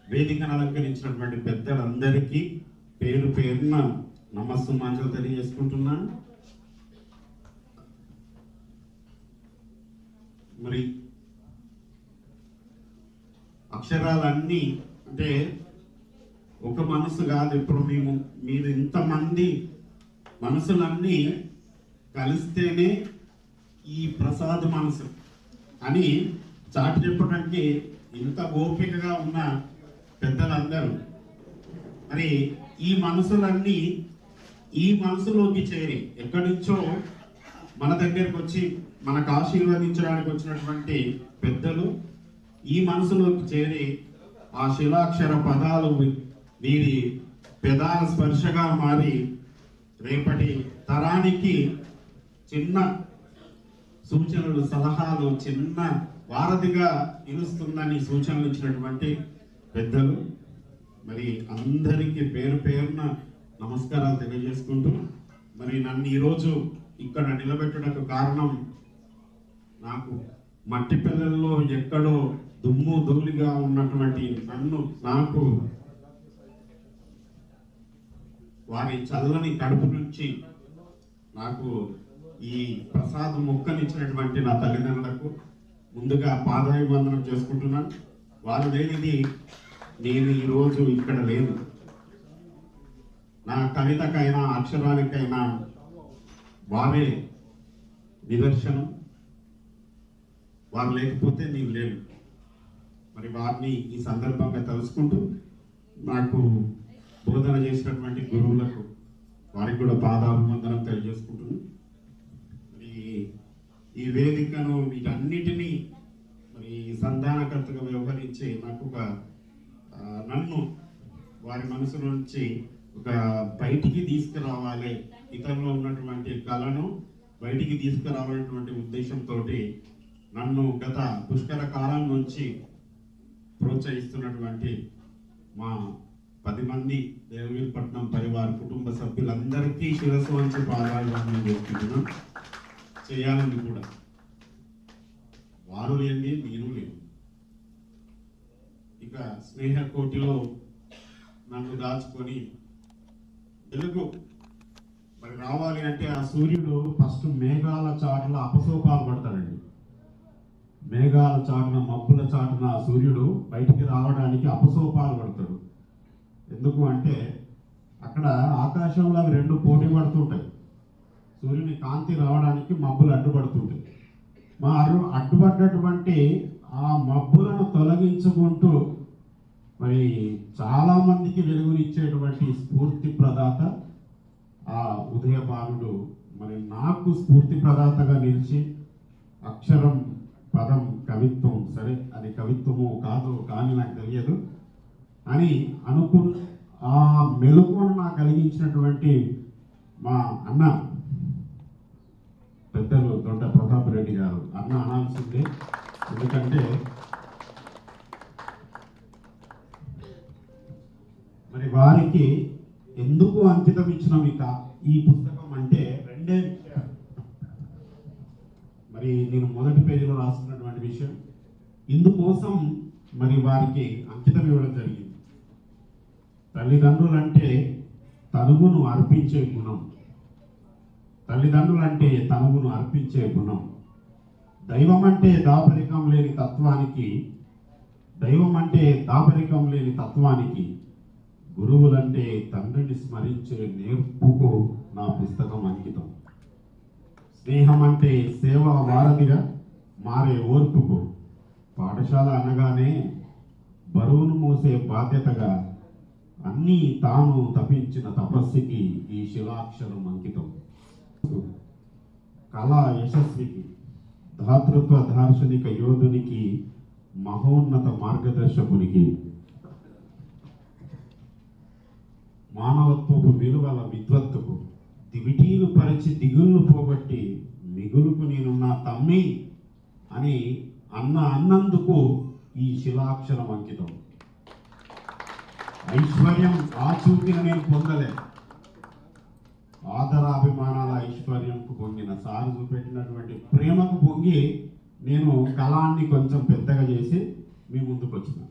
వేదికను అలంకరించినటువంటి పెద్దలందరికీ పేరు పేరున నమస్సుమాంజలు తెలియజేసుకుంటున్నాను. మరి అక్షరాలన్నీ అంటే ఒక మనసు కాదు, ఇప్పుడు మీరు ఇంతమంది మనసులన్నీ కలిస్తేనే ఈ ప్రసాద మనసు అని చాటి చెప్పడానికి ఇంత ఓపికగా ఉన్న పెద్దలందరూ, మరి ఈ మనసులన్నీ ఈ మనసులోకి చేరి ఎక్కడి నుంచో మన దగ్గరకు వచ్చి మనకు ఆశీర్వదించడానికి వచ్చినటువంటి పెద్దలు ఈ మనసులోకి చేరి ఆ శిలాక్షర పదాలు వీరి పెదాల స్పర్శగా మారి రేపటి తరానికి చిన్న సూచనలు, సలహాలు, చిన్న వారధిగా నిలుస్తుందని సూచనలు ఇచ్చినటువంటి పెద్దలు, మరి అందరికీ పేరు పేరున నమస్కారాలు తెలియజేసుకుంటూ, మరి నన్ను ఈరోజు ఇక్కడ నిలబెట్టడానికి కారణం, నాకు మట్టి పిల్లల్లో ఎక్కడో దుమ్ము ధూళిగా ఉన్నటువంటి నాకు వారి చల్లని కడుపు నుంచి నాకు ఈ ప్రసాద మొక్కనిచ్చినటువంటి నా తల్లిదండ్రులకు ముందుగా పాదాభివందనం చేసుకుంటున్నాను. వారు లేనిది నేను ఈరోజు ఇక్కడ లేను. నా కవితకైనా అక్షరానికైనా వారే నిదర్శనం. వారు లేకపోతే నీవు లేవు. మరి వారిని ఈ సందర్భంగా తలుసుకుంటూ, నాకు బోధన చేసినటువంటి గురువులకు వారికి కూడా పాదాభివందనం తెలియజేసుకుంటున్నాను. ఈ వేదికను వీటన్నిటినీ మరి సంధానకర్తగా వ్యవహరించి నాకు నన్ను వారి మనసు నుంచి ఒక బయటికి తీసుకురావాలి, ఇతరులో ఉన్నటువంటి కళను బయటికి తీసుకురావాలనేటువంటి ఉద్దేశంతో నన్ను గత పుష్కర కాలం నుంచి ప్రోత్సహిస్తున్నటువంటి మా 10 మంది దేవగిరిపట్నం పరివార కుటుంబ సభ్యులందరికీ శిరస్సు వంచి పాదాభివందనం చేసుకుంటున్నాం. చేయాలని కూడా వారు లేని నేను లేను. ఇక స్నేహ కోటిలో నన్ను దాచుకొని తెలుగు మరి రావాలి అంటే ఆ సూర్యుడు ఫస్ట్ మేఘాల చాటున అపసోపాలు పడతాడండి. మేఘాల చాటున, మబ్బుల చాటున ఆ సూర్యుడు బయటికి రావడానికి అపసోపాలు పడతాడు. ఎందుకు అంటే అక్కడ ఆకాశంలో అవి 2 పోటీ పడుతుంటాయి. సూర్యుని కాంతి రావడానికి మబ్బులు అడ్డుపడుతుంటాయి. అడ్డుపడ్డటువంటి ఆ మబ్బులను తొలగించుకుంటూ మరి చాలా మందికి వెలుగునిచ్చేటువంటి స్ఫూర్తి ప్రదాత ఆ ఉదయభానుడు మరి నాకు స్ఫూర్తి ప్రదాతగా నిలిచి, అక్షరం, పదం, కవిత్వం, సరే అది కవిత్వమో కాదో కానీ నాకు తెలియదు అని ఆ మెలకువను నాకు కలిగించినటువంటి మా అన్న పెద్దలు దొడ్డ ప్రతాప్ రెడ్డి గారు, అన్న అనాల్సిందే. ఎందుకంటే మరి వారికి ఎందుకు అంకితం ఇచ్చినాం ఈ పుస్తకం అంటే 2 విషయాలు. మరి మరి నేను మొదటి పేజీలో రాసుకున్నటువంటి విషయం ఇందుకోసం మరి వారికి అంకితం ఇవ్వడం జరిగింది. తల్లిదండ్రులంటే తనువును అర్పించే గుణం, తల్లిదండ్రులంటే తనువును అర్పించే గుణం, దైవం అంటే దాపరికం లేని తత్వానికి, దైవం అంటే దాపరికం లేని తత్వానికి, గురువులంటే తండ్రిని స్మరించే నేర్పుకు నా పుస్తకం అంకితం. స్నేహం అంటే సేవా వారధిగా మారే ఓర్పుకు, పాఠశాల అనగానే బరువును మోసే బాధ్యతగా అన్నీ తాను తపించిన తపస్సుకి ఈ శిలాక్షరం అంకితం. కళా యశస్వికి, ధాతృత్వ దార్శనిక యోధునికి, మహోన్నత మార్గదర్శకునికి, మానవత్వపు విలువల విద్వత్తుకు, దివిటీలు పరిచి దిగుళ్ళు పోగొట్టి మిగులుకు నేనున్నా తమ్మి అని అన్నందుకు ఈ శిలాక్షరం అంకితం. ఐశ్వర్యం ఆచూకిన నేను పొందలే, ఆదరాభిమానాల ఐశ్వర్యంకు పొంగిన సారు చూపెట్టినటువంటి ప్రేమకు పొంగి నేను కళాన్ని కొంచెం పెద్దగా చేసి మీ ముందుకు వచ్చిన.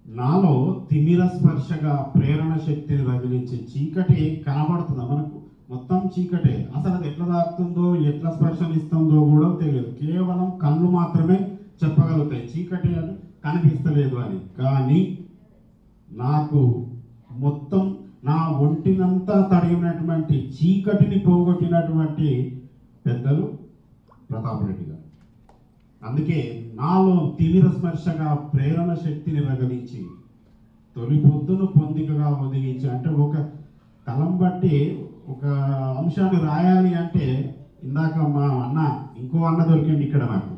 నాలో తిమిర స్పర్శగా ప్రేరణ శక్తిని రగిలించే చీకటి కనబడుతుందా మనకు? మొత్తం చీకటే. అసలు అది ఎట్లా దాకుతుందో ఎట్లా స్పర్శనిస్తుందో కూడా తెలియదు. కేవలం కళ్ళు మాత్రమే చెప్పగలుగుతాయి చీకటి అని కనిపిస్తలేదు అని. కానీ నాకు మొత్తం నా ఒంటినంతా తడిగినటువంటి చీకటిని పోగొట్టినటువంటి పెద్దలు ప్రతాప్ రెడ్డి గారు. అందుకే నాలో తిమిర స్పర్శగా ప్రేరణ శక్తిని రగిలించి తొలి పొద్దును పొందికగా ఒదిగించి, అంటే ఒక కలం బట్టి ఒక అంశాన్ని రాయాలి అంటే, ఇందాక మా అన్న ఇంకో అన్న దొరికింది ఇక్కడ నాకు,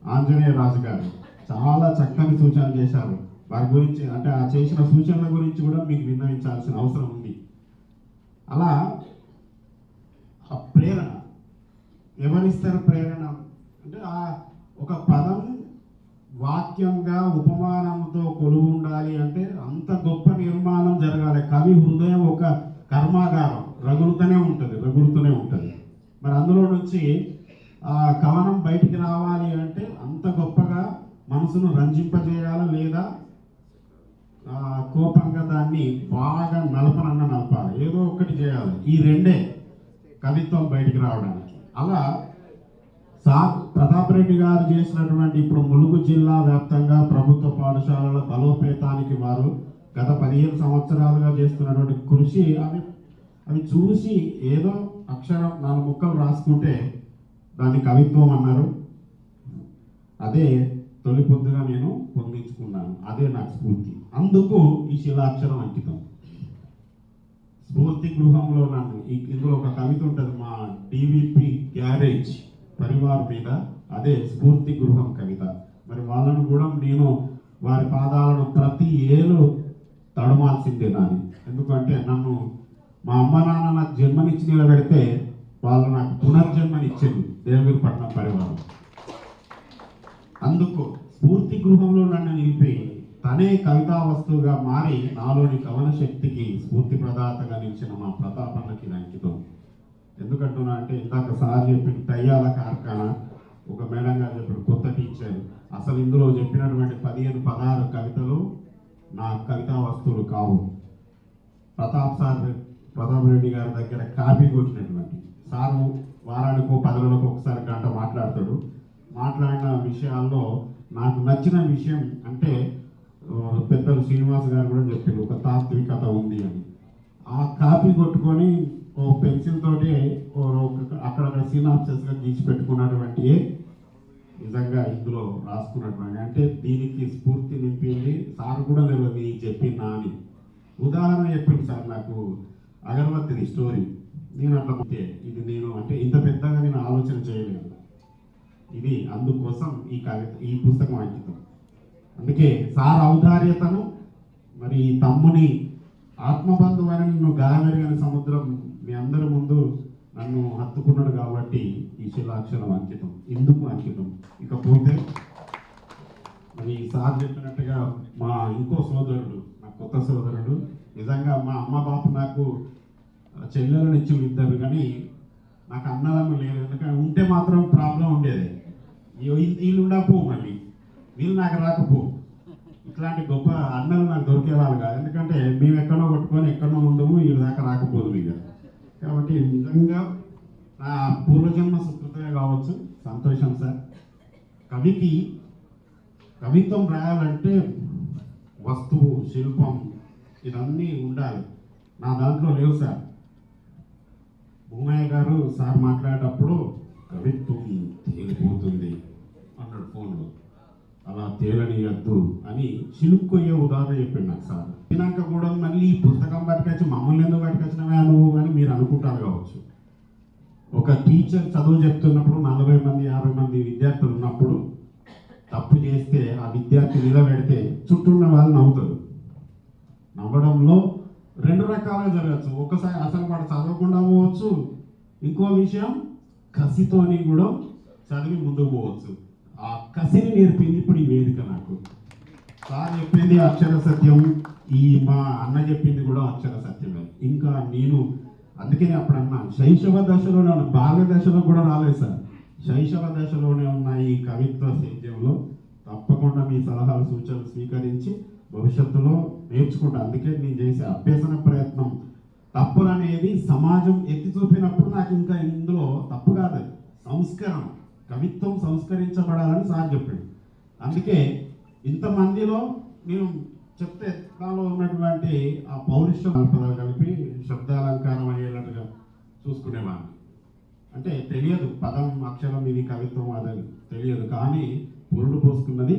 ఆంజనేయ రాజు గారు చాలా చక్కని సూచనలు చేశారు. వారి గురించి అంటే ఆ చేసిన సూచనల గురించి కూడా మీకు విన్నవించాల్సిన అవసరం ఉంది. అలా ఆ ప్రేరణ ఎవరిస్తారు? ప్రేరణ అంటే ఆ ఒక పదం వాక్యంగా ఉపమానంతో కొలువు ఉండాలి అంటే అంత గొప్ప నిర్మాణం జరగాలి. కవి హృదయం ఒక కర్మాగారం, రగులుతూనే ఉంటుంది. మరి అందులో నుంచి ఆ కవనం బయటికి రావాలి అంటే అంత గొప్పగా మనసును రంజింపజేయాలి, లేదా కోపంగా దాన్ని బాగా నలపాలి, ఏదో ఒకటి చేయాలి. ఈ రెండే కవిత్వం బయటికి రావడానికి. అలా ప్రతాప్ రెడ్డి గారు చేసినటువంటి ఇప్పుడు ములుగు జిల్లా వ్యాప్తంగా ప్రభుత్వ పాఠశాలల బలోపేతానికి వారు గత 15 సంవత్సరాలుగా చేస్తున్నటువంటి కృషి, అవి చూసి ఏదో అక్షరం 4 ముక్కలు రాసుకుంటే దాన్ని కవిత్వం అన్నారు. అదే తొలి పొద్దుగా నేను పొందించుకున్నాను, అదే నాకు స్ఫూర్తి. అందుకు ఈ శిలాక్షరం అంకితం. స్ఫూర్తి గృహంలో నన్ను ఇందులో ఒక కవిత ఉంటుంది, మా డివిపి గ్యారేజ్ పరివార్ మీద, అదే స్ఫూర్తి గృహం కవిత. మరి వాళ్ళను కూడా నేను వారి పాదాలను ప్రతి ఏళ్ళు తడమాల్సిందే నాని. ఎందుకంటే నన్ను మా అమ్మ నాన్న నాకు జన్మనిచ్చి నిలబెడితే వాళ్ళు నాకు పునర్జన్మనిచ్చింది దేవగిరిపట్నం పరివారం. అందుకు స్ఫూర్తి గృహంలో నన్ను నిలిపి తనే కవితా వస్తువుగా మారి నాలోని కవన శక్తికి స్ఫూర్తి ప్రదాతగా నిలిచిన మా ప్రతాపన్నకి అంకితం. ఎందుకంటున్నా అంటే ఇందాక సార్ చెప్పిన దయ్యాల కార్ఖానా, ఒక మేడం గారు చెప్పిన కొత్త టీచర్, అసలు ఇందులో చెప్పినటువంటి 15-16 కవితలు నా కవితా వస్తువులు కావు. ప్రతాప్ రెడ్డి గారి దగ్గర కాపీ కొట్టినటువంటి సారు వారానికి 10 రోజులకు ఒకసారి గంట మాట్లాడతాడు. మాట్లాడిన విషయాల్లో నాకు నచ్చిన విషయం అంటే పెద్దలు శ్రీనివాస్ గారు కూడా చెప్పారు, ఒక తాత్వికత ఉంది అని. ఆ కాపీ కొట్టుకొని ఓ పెన్సిల్ తోటి అక్కడక్కడ సినాప్సెస్గా గీసి పెట్టుకున్నటువంటి నిజంగా ఇందులో రాసుకున్నటువంటి, అంటే దీనికి స్ఫూర్తి నింపింది సార్ కూడా తెలియదు చెప్పినా అని. ఉదాహరణ చెప్పింది సార్ నాకు అగరబత్తిది స్టోరీ. నేను అట్లా పోతే ఇది నేను అంటే ఇంత పెద్దగా నేను ఆలోచన చేయలేదు. ఇది అందుకోసం ఈ పుస్తకం అంకితం. అందుకే సార్ ఔదార్యతను, మరి ఈ తమ్ముని ఆత్మబంధువైన నిన్ను గాయమెరుగని సముద్రం మీ అందరి ముందు నన్ను హత్తుకున్నాడు కాబట్టి ఈ శిలాక్షరం అంకితం. ఎందుకు అంకితం? ఇకపోతే మరి సార్ చెప్పినట్టుగా మా ఇంకో సోదరుడు, నా కొత్త సోదరుడు, నిజంగా మా అమ్మ బాపు నాకు చెల్లెలను ఇచ్చి ఇద్దరు, కానీ నాకు అన్నదమ్ము లేరు, ఎందుకంటే ఉంటే మాత్రం ప్రాబ్లం ఉండేది. వీళ్ళు ఉండకపోవు, మళ్ళీ వీళ్ళు నాకు రాకపోవు. ఇట్లాంటి గొప్ప అన్నలు నాకు దొరికేవాళ్ళు కాదు, ఎందుకంటే మేము ఎక్కడో కొట్టుకొని ఎక్కడో ఉండము, వీళ్ళ దాకా రాకపోదు ఇక. కాబట్టి నిజంగా నా పూర్వజన్మ సుకృతమే కావచ్చు. సంతోషం సార్. కవికి కవిత్వం రాయాలంటే వస్తువు, శిల్పం ఇవన్నీ ఉండాలి. నా దాంట్లో లేవు సార్. భూమయ్య గారు సార్ మాట్లాడేటప్పుడు కవిత్వం తేలిపోతుంది అన్నాడు ఫోన్లో. అలా తేలనియద్దు అని చిలుక్కొయ్యే ఉదాహరణ చెప్పిండు నాకు సార్. తినాక కూడా మళ్ళీ ఈ పుస్తకం పట్టుకొచ్చి మమ్మల్ని ఎందుకు పట్టుకొచ్చినవే నువ్వు అని మీరు అనుకుంటారు కావచ్చు. ఒక టీచర్ చదువు చెప్తున్నప్పుడు 40 మంది 50 మంది విద్యార్థులు ఉన్నప్పుడు తప్పు చేస్తే ఆ విద్యార్థి నిలబెడితే చుట్టూ ఉన్న వాళ్ళు నవ్వుతారు. నవ్వడంలో 2 రకాలుగా జరగచ్చు. ఒకసారి అసలు వాడు చదవకుండా పోవచ్చు, ఇంకో విషయం కసితోని కూడా చదివి ముందుకు పోవచ్చు. ఆ కసిని నేర్పింది ఇప్పుడు ఈ వేదిక నాకు. సార్ చెప్పింది అక్షర సత్యం, ఈ మా అన్న చెప్పింది కూడా అక్షర సత్యమే. ఇంకా నేను అందుకని అప్పుడు అన్నా శైశవ దశలోనే ఉన్న, బాల్య దశలో కూడా రాలేదు సార్, శైశవ దశలోనే ఉన్న ఈ కవిత్వ సేద్యంలో తప్పకుండా మీ సలహాలు సూచనలు స్వీకరించి భవిష్యత్తులో నేర్చుకుంటా. అందుకే నేను చేసే అభ్యసన ప్రయత్నం తప్పులు అనేది సమాజం ఎత్తి చూపినప్పుడు నాకు ఇంకా ఇందులో తప్పు కాదు, సంస్కరణ, కవిత్వం సంస్కరించబడాలని సార్ చెప్పాడు. అందుకే ఇంతమందిలో నేను చెప్తే దానిలో ఉన్నటువంటి ఆ పౌరుషం పదాలు కలిపి శబ్దాలంకారం అయ్యేటట్టుగా చూసుకునేవాడిని. అంటే తెలియదు పదం అక్షరం ఇది కవిత్వం అదని తెలియదు, కానీ పురుడు పోసుకున్నది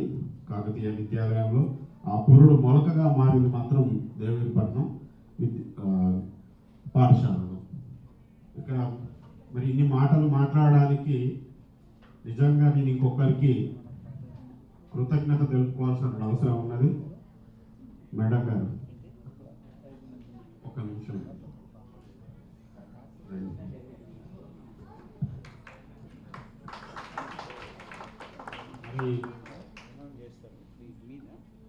కాకతీయ విద్యాలయంలో. ఆ పురుడు మొలకగా మారింది మాత్రం దేవగిరిపట్నం పాఠశాలలో. ఇక్కడ మరి ఇన్ని మాటలు మాట్లాడడానికి నిజంగా నేను ఇంకొకరికి కృతజ్ఞత తెలుపుకోవాల్సిన అవసరం ఉన్నది. మేడం గారు ఒక నిమిషం. మరి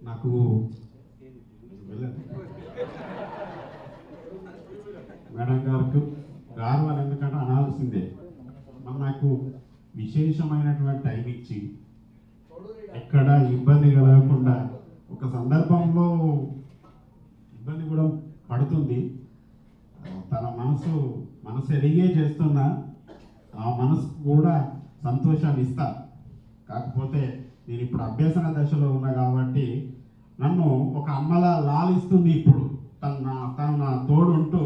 నాకు మేడం గారికి గారు అని ఎందుకంటే అనాల్సిందే. మరి నాకు విశేషమైనటువంటి టైం ఇచ్చి ఎక్కడ ఇబ్బంది కలగకుండా, ఒక సందర్భంలో ఇబ్బంది కూడా పడుతుంది, తన మనసు ఎరిగే చేస్తున్నా ఆ మనసు కూడా సంతోషాన్ని ఇస్తా. కాకపోతే నేను ఇప్పుడు అభ్యసన దశలో ఉన్నా కాబట్టి నన్ను ఒక అమ్మలా లాలిస్తుంది. ఇప్పుడు తను నా తోడు ఉంటూ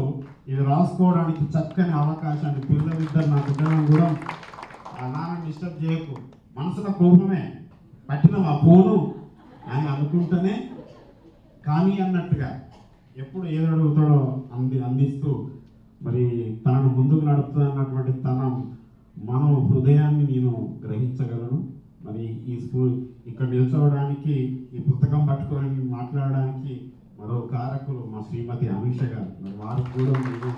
ఇది రాసుకోవడానికి చక్కని అవకాశాన్ని, పిల్లలిద్దరు నా బిడ్డలను కూడా నాన్న డిస్టర్బ్ చేయకు, మనసులో కోపమే పట్టిన ఆ ఫోను అని అనుకుంటూనే కానీ అన్నట్టుగా ఎప్పుడు ఏదో అడుగుతాడో అందిస్తూ మరి తనను ముందుకు నడుపుతున్నటువంటి తన మన హృదయాన్ని నేను గ్రహించగలను. మరి ఈ స్కూల్ ఇక్కడ నిల్చోవడానికి, ఈ పుస్తకం పట్టుకొని మాట్లాడడానికి మరో కారకులు మా శ్రీమతి అనుష గారు. మరి వారికి కూడా నేను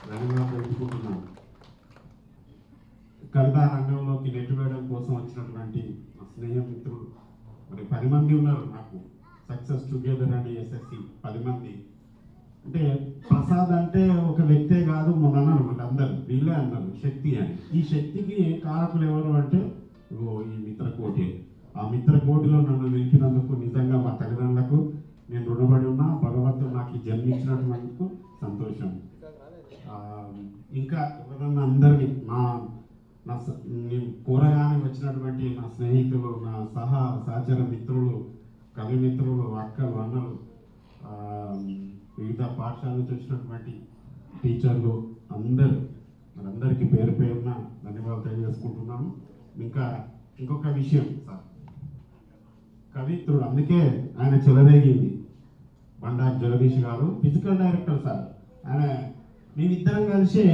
ధన్యవాదాలు తెలుపుకుంటున్నాను. కవితా రంగంలోకి నెట్టివేయడం కోసం వచ్చినటువంటి మా స్నేహితులు మరి 10 మంది ఉన్నారు. నాకు సక్సెస్ టుగెదర్ అని SSC 10 మంది. అంటే ప్రసాద్ అంటే ఒక వ్యక్తే కాదు, మొన్న అన్నారు మళ్ళీ అందరు వీళ్ళే అన్నారు శక్తి అని. ఈ శక్తికి కారకులు ఎవరు అంటే ఈ మిత్రకోటి. ఆ మిత్రకోటిలో నన్ను నిలిపినందుకు నిజంగా మా తల్లిదండ్రులకు నేను రుణపడి ఉన్నా. భగవంతుడు నాకు ఈ జన్మించినటువంటి సంతోషం. ఇంకా ఎవరన్నా అందరినీ నేను కోరగానే వచ్చినటువంటి నా స్నేహితులు, నా సహచర మిత్రులు, కవి మిత్రులు, అక్కలు, అన్నలు, వివిధ పాఠశాల నుంచి వచ్చినటువంటి టీచర్లు అందరికీ పేరు పేరున ధన్యవాదాలు తెలియజేసుకుంటున్నాను. ఇంకొక విషయం సార్, కవిత్రుడు అందుకే ఆయన చెలరేగింది. బండారు జగదీష్ గారు ఫిజికల్ డైరెక్టర్ సార్. ఆయన మేమిద్దరం కలిసి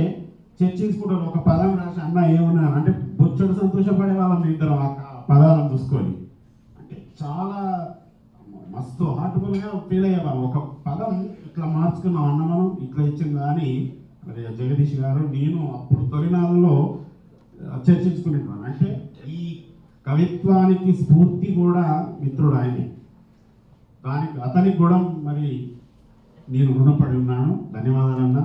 చర్చించుకుంటారు. ఒక పదం రాసి అన్న ఏమన్నా అంటే బొచ్చడు సంతోషపడే వాళ్ళం ఇద్దరం ఆ పదాలను చూసుకొని. అంటే చాలా మస్తు హార్ట్ఫుల్గా ఫీల్ అయ్యేవాళ్ళం. ఒక పదం ఇట్లా మార్చుకున్నాం అన్న మనం ఇట్లా ఇచ్చింది అని మరి జగదీష్ గారు నేను అప్పుడు తొలినాళ్ళలో చర్చించుకునేవాను. అంటే ఈ కవిత్వానికి స్ఫూర్తి కూడా మిత్రుడు ఆయనే. అతనికి కూడా మరి నేను రుణపడి ఉన్నాను. ధన్యవాదాలన్నా.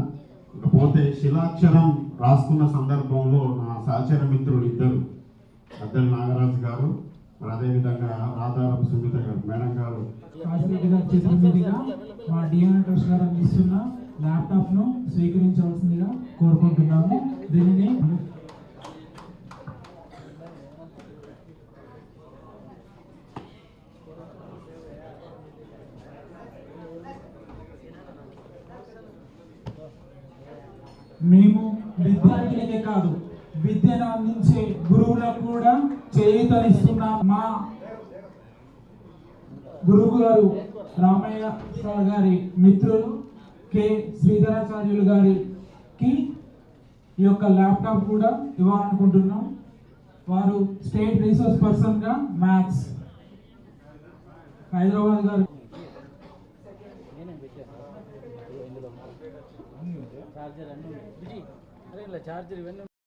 ఇకపోతే శిలాక్షరం రాసుకున్న సందర్భంలో నా సహచర మిత్రులు ఇద్దరు, అద్దెల నాగరాజు గారు, మరి అదేవిధంగా రాధారపు సుమిత గారు, మేడం గారు కాశీరెడ్డి గారి చేతుల మీదుగా మా డిఎన్ ట్రస్ట్ గారు అందిస్తున్న ల్యాప్టాప్ను స్వీకరించవలసిందిగా కోరుకుంటున్నాము. దీనిని మేము విద్యార్థులకే కాదు, విద్యను అందించే గురువులకు కూడా చేయూతనిస్తున్నాం. మా గురువు గారు రామయ్య సార్ గారి మిత్రులు కె శ్రీధరాచార్యులు గారికి ఈ యొక్క ల్యాప్టాప్ కూడా ఇవ్వాలనుకుంటున్నాం. వారు స్టేట్ రీసోర్స్ పర్సన్గా మ్యాథ్స్ హైదరాబాద్ గారు చార్జర్